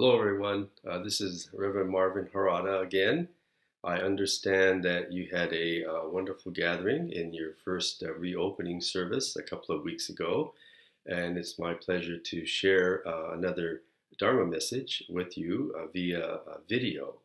Hello, everyone. This is Reverend Marvin Harada again. I understand that you had a wonderful gathering in your first reopening service a couple of weeks ago, and it's my pleasure to share another Dharma message with you via video.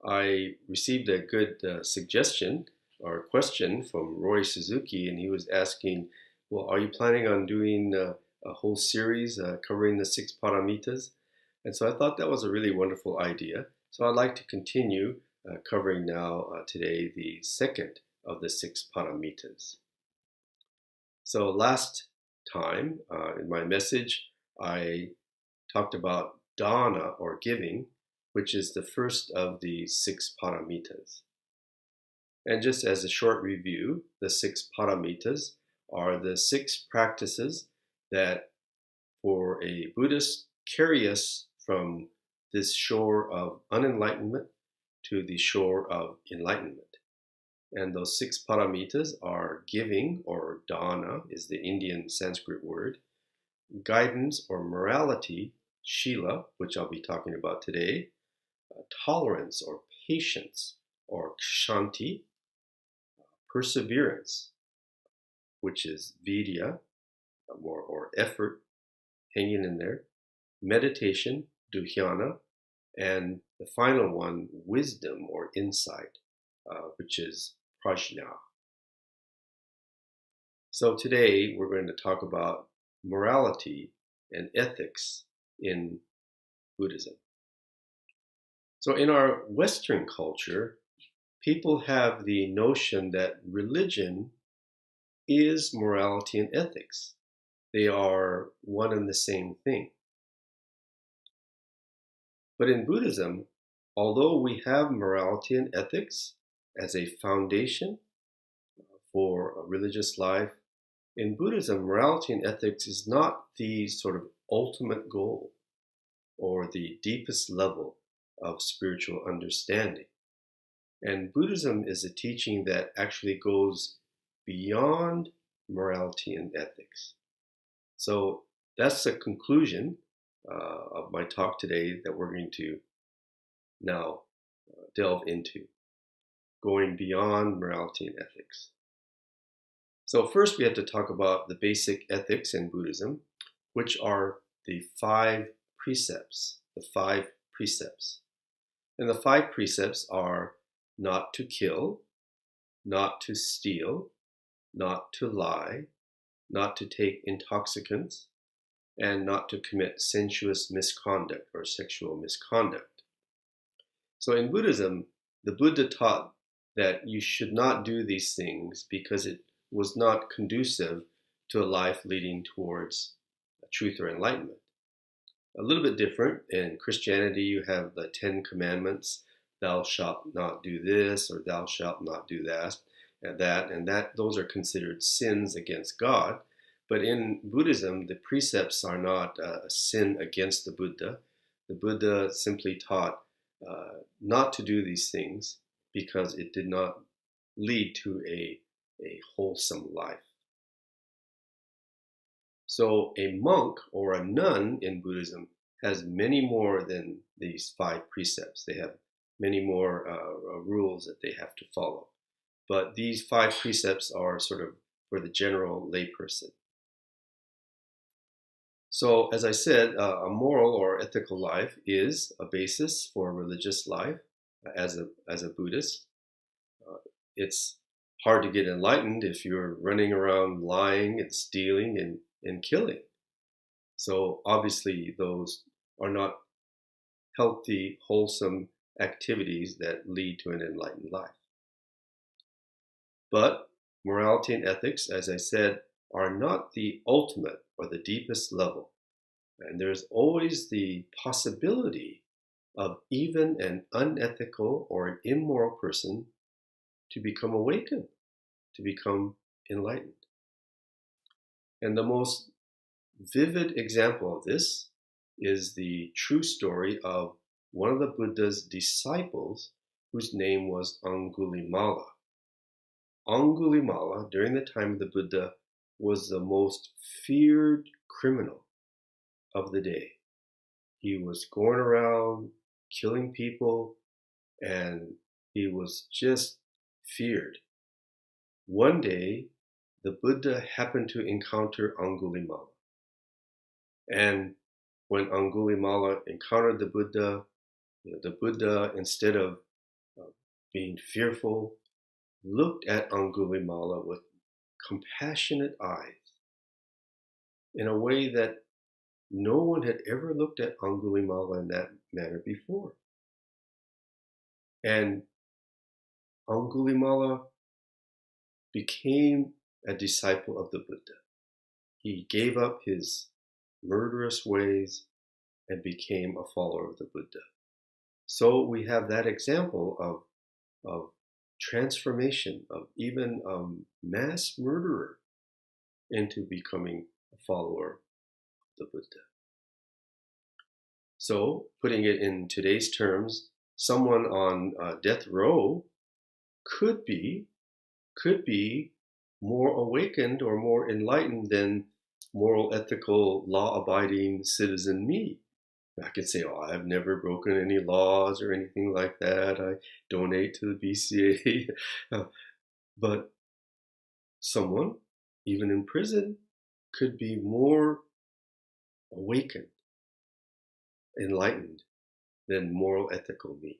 I received a good suggestion or question from Roy Suzuki, and he was asking, well, are you planning on doing a whole series covering the six paramitas? And so I thought that was a really wonderful idea. So I'd like to continue covering now today the second of the six paramitas. So last time in my message, I talked about dana or giving, which is the first of the six paramitas. And just as a short review, the six paramitas are the six practices that for a Buddhist carry us from this shore of unenlightenment to the shore of enlightenment. And those six paramitas are giving, or dana is the Indian Sanskrit word, guidance or morality, Sila, which I'll be talking about today, tolerance or patience, or kshanti, perseverance, which is vidya, or effort, hanging in there, meditation, dhyana, and the final one, wisdom or insight, which is prajna. So today we're going to talk about morality and ethics in Buddhism. So in our Western culture, people have the notion that religion is morality and ethics. They are one and the same thing. But in Buddhism, although we have morality and ethics as a foundation for a religious life, in Buddhism, morality and ethics is not the sort of ultimate goal or the deepest level of spiritual understanding. And Buddhism is a teaching that actually goes beyond morality and ethics. So that's the conclusion of my talk today that we're going to now delve into, going beyond morality and ethics. So first we have to talk about the basic ethics in Buddhism, which are the five precepts, And the five precepts are not to kill, not to steal, not to lie, not to take intoxicants, and not to commit sensuous misconduct or sexual misconduct. So in Buddhism, the Buddha taught that you should not do these things because it was not conducive to a life leading towards truth or enlightenment. A little bit different in Christianity, you have the 10 Commandments, thou shalt not do this, or thou shalt not do that, those are considered sins against God. But in Buddhism, the precepts are not a sin against the Buddha. The Buddha simply taught not to do these things because it did not lead to a wholesome life. So a monk or a nun in Buddhism has many more than these five precepts. They have many more rules that they have to follow. But these five precepts are sort of for the general layperson. So, as I said, a moral or ethical life is a basis for religious life as a Buddhist. It's hard to get enlightened if you're running around lying and stealing and killing. So, obviously, those are not healthy, wholesome activities that lead to an enlightened life. But morality and ethics, as I said, are not the ultimate or the deepest level. And there's always the possibility of even an unethical or an immoral person to become awakened, to become enlightened. And the most vivid example of this is the true story of one of the Buddha's disciples whose name was Angulimala. Angulimala, during the time of the Buddha, was the most feared criminal of the day. He was going around killing people, and he was just feared. One day, the Buddha happened to encounter Angulimala. And when Angulimala encountered the Buddha, instead of being fearful, looked at Angulimala with compassionate eyes in a way that no one had ever looked at Angulimala in that manner before. And Angulimala became a disciple of the Buddha. He gave up his murderous ways and became a follower of the Buddha. So we have that example of transformation of even a mass murderer into becoming a follower of the Buddha. So, putting it in today's terms, someone on death row could be more awakened or more enlightened than moral, ethical, law-abiding citizen me. I could say, oh, I've never broken any laws or anything like that. I donate to the BCA. But someone, even in prison, could be more awakened, enlightened than moral, ethical me.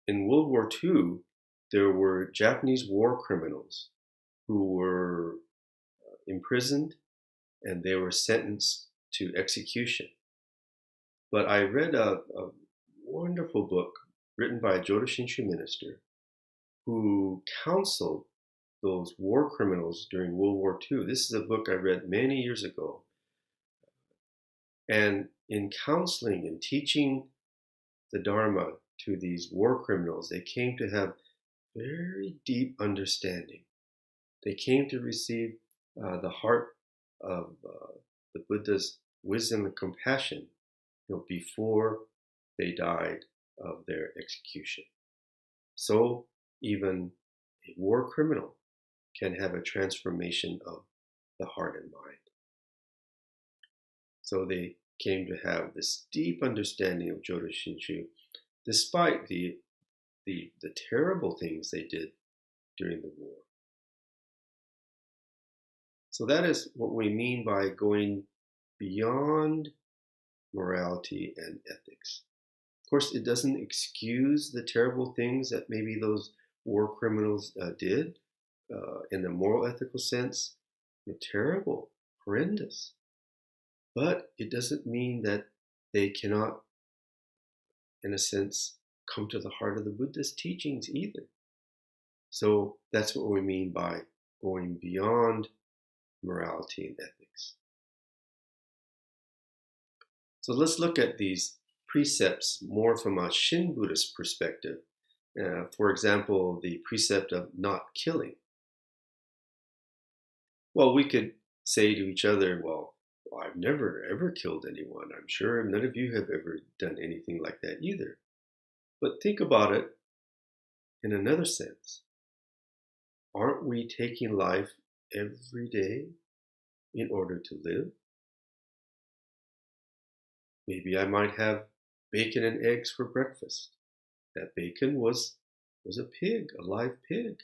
In World War II, there were Japanese war criminals who were imprisoned and they were sentenced to execution. But I read a wonderful book written by a Jodo Shinshu minister who counseled those war criminals during World War II. This is a book I read many years ago. And in counseling and teaching the Dharma to these war criminals, they came to have very deep understanding. They came to receive the heart of the Buddha's wisdom and compassion, before they died of their execution. So even a war criminal can have a transformation of the heart and mind. So they came to have this deep understanding of Jodo Shinshu, despite the terrible things they did during the war. So that is what we mean by going beyond morality and ethics. Of course, it doesn't excuse the terrible things that maybe those war criminals did in the moral, ethical sense. They're terrible, horrendous. But it doesn't mean that they cannot, in a sense, come to the heart of the Buddha's teachings either. So that's what we mean by going beyond morality and ethics. So let's look at these precepts more from a Shin Buddhist perspective. For example, the precept of not killing. Well, we could say to each other, well, I've never ever killed anyone. I'm sure none of you have ever done anything like that either. But think about it in another sense. Aren't we taking life every day in order to live? Maybe I might have bacon and eggs for breakfast. That bacon was a pig, a live pig.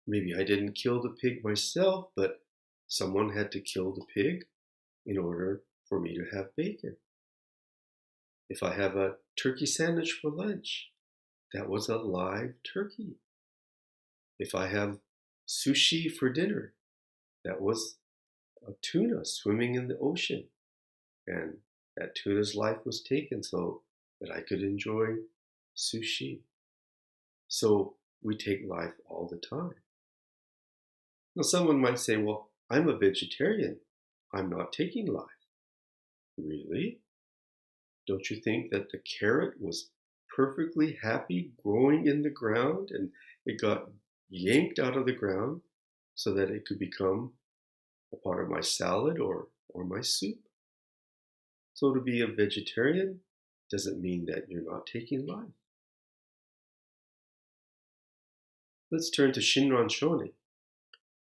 Maybe I didn't kill the pig myself, but someone had to kill the pig in order for me to have bacon. If I have a turkey sandwich for lunch, that was a live turkey. If I have sushi for dinner, that was a tuna swimming in the ocean. And that tuna's life was taken so that I could enjoy sushi. So we take life all the time. Now someone might say, well, I'm a vegetarian. I'm not taking life. Really? Don't you think that the carrot was perfectly happy growing in the ground and it got yanked out of the ground so that it could become a part of my salad or my soup? So to be a vegetarian doesn't mean that you're not taking life. Let's turn to Shinran Shonin.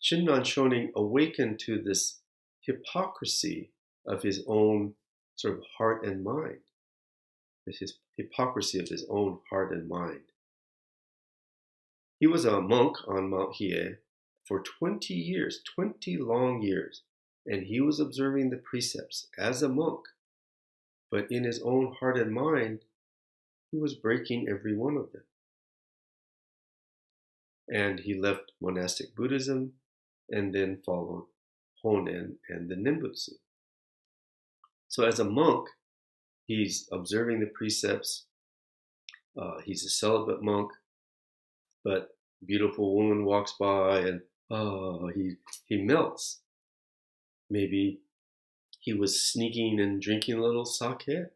Shinran Shonin awakened to this hypocrisy of his own sort of heart and mind, his hypocrisy of his own heart and mind. He was a monk on Mount Hiei for 20 years, 20 long years, and he was observing the precepts as a monk. But in his own heart and mind, he was breaking every one of them. And he left monastic Buddhism and then followed Honen and the Nembutsu. So as a monk, he's observing the precepts. He's a celibate monk, but a beautiful woman walks by and he melts. Maybe he was sneaking and drinking a little sake.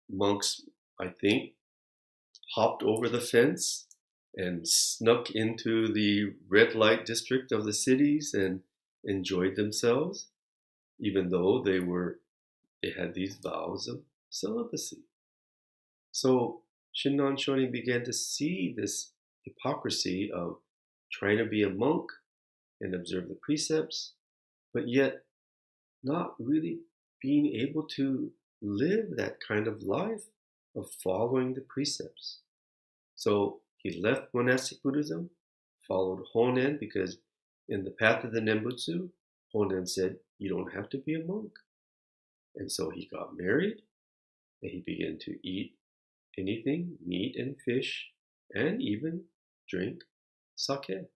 Monks, I think, hopped over the fence and snuck into the red light district of the cities and enjoyed themselves, even though they had these vows of celibacy. So Shinran Shonin began to see this hypocrisy of trying to be a monk and observe the precepts, but yet not really being able to live that kind of life of following the precepts. So he left monastic Buddhism, followed Honen, because in the path of the Nembutsu, Honen said, you don't have to be a monk. And so he got married, and he began to eat anything, meat and fish, and even drink sake.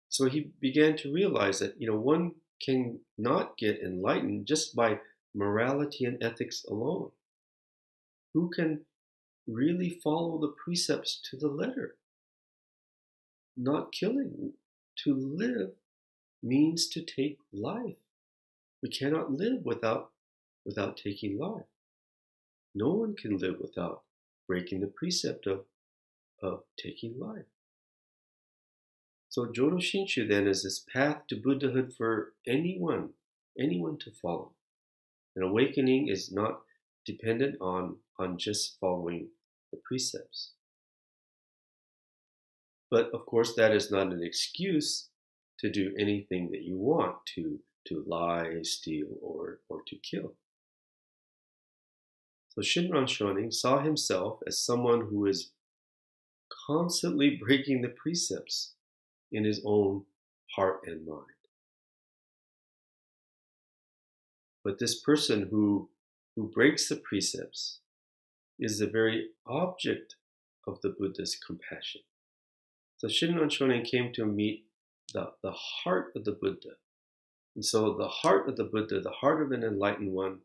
So he began to realize that, one can not get enlightened just by morality and ethics alone. Who can really follow the precepts to the letter? Not killing. To live means to take life. We cannot live without taking life. No one can live without breaking the precept of taking life. So Jodo Shinshu then is this path to Buddhahood for anyone to follow. An awakening is not dependent on just following the precepts. But of course, that is not an excuse to do anything that you want, to lie, steal, or to kill. So Shinran Shonin saw himself as someone who is constantly breaking the precepts in his own heart and mind. But this person who breaks the precepts is the very object of the Buddha's compassion. So Shinran Shonin came to meet the heart of the Buddha. And so the heart of the Buddha, the heart of an enlightened one,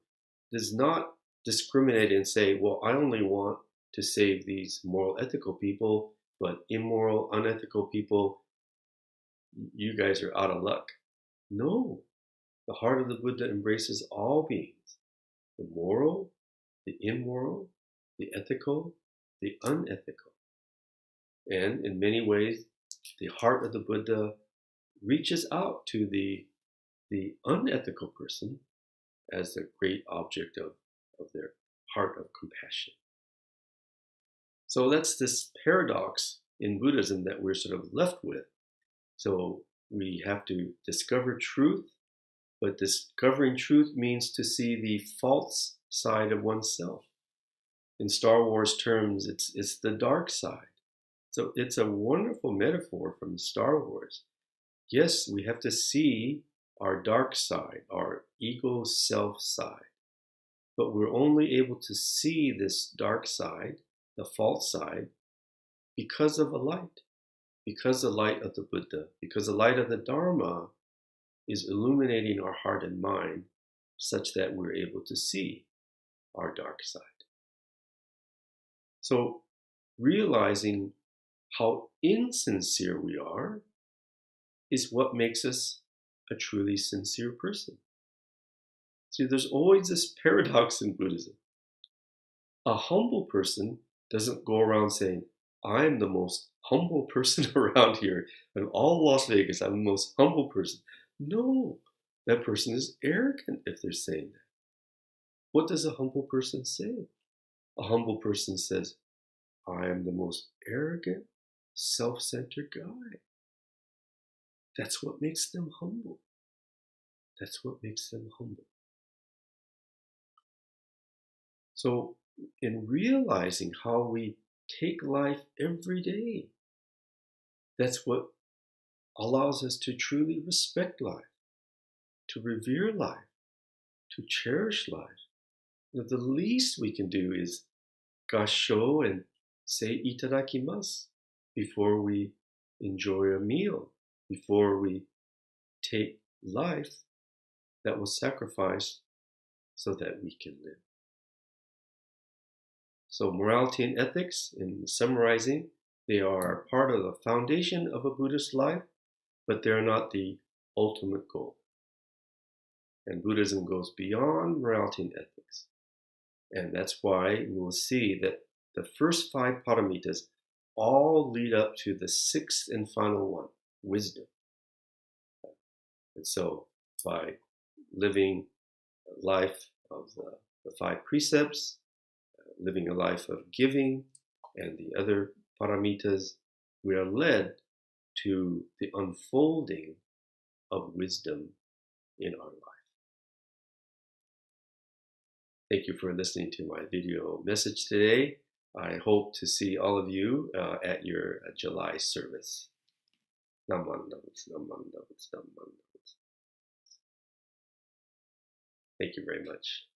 does not discriminate and say, well, I only want to save these moral, ethical people, but immoral, unethical people, you guys are out of luck. No, the heart of the Buddha embraces all beings, the moral, the immoral, the ethical, the unethical. And in many ways, the heart of the Buddha reaches out to the unethical person as the great object of their heart of compassion. So that's this paradox in Buddhism that we're sort of left with. So we have to discover truth, but discovering truth means to see the false side of oneself. In Star Wars terms, it's the dark side. So it's a wonderful metaphor from Star Wars. Yes, we have to see our dark side, our ego self side. But we're only able to see this dark side, the false side, because of a light. Because the light of the Buddha, because the light of the Dharma is illuminating our heart and mind such that we're able to see our dark side. So realizing how insincere we are is what makes us a truly sincere person. See, there's always this paradox in Buddhism. A humble person doesn't go around saying, I'm the most humble person around here. In all Las Vegas, I'm the most humble person. No, that person is arrogant if they're saying that. What does a humble person say? A humble person says, I am the most arrogant, self-centered guy. That's what makes them humble. That's what makes them humble. So, in realizing how we take life every day, that's what allows us to truly respect life, to revere life, to cherish life. The least we can do is gasho and say itadakimasu before we enjoy a meal, before we take life that was sacrificed so that we can live. So morality and ethics, in summarizing, they are part of the foundation of a Buddhist life, but they're not the ultimate goal. And Buddhism goes beyond morality and ethics. And that's why we'll see that the first 5 paramitas all lead up to the 6th and final one, wisdom. And so by living a life of the 5 precepts, living a life of giving, and the other paramitas, we are led to the unfolding of wisdom in our life. Thank you for listening to my video message today. I hope to see all of you at your July service. Namandavats, namandavats, namandavats. Thank you very much.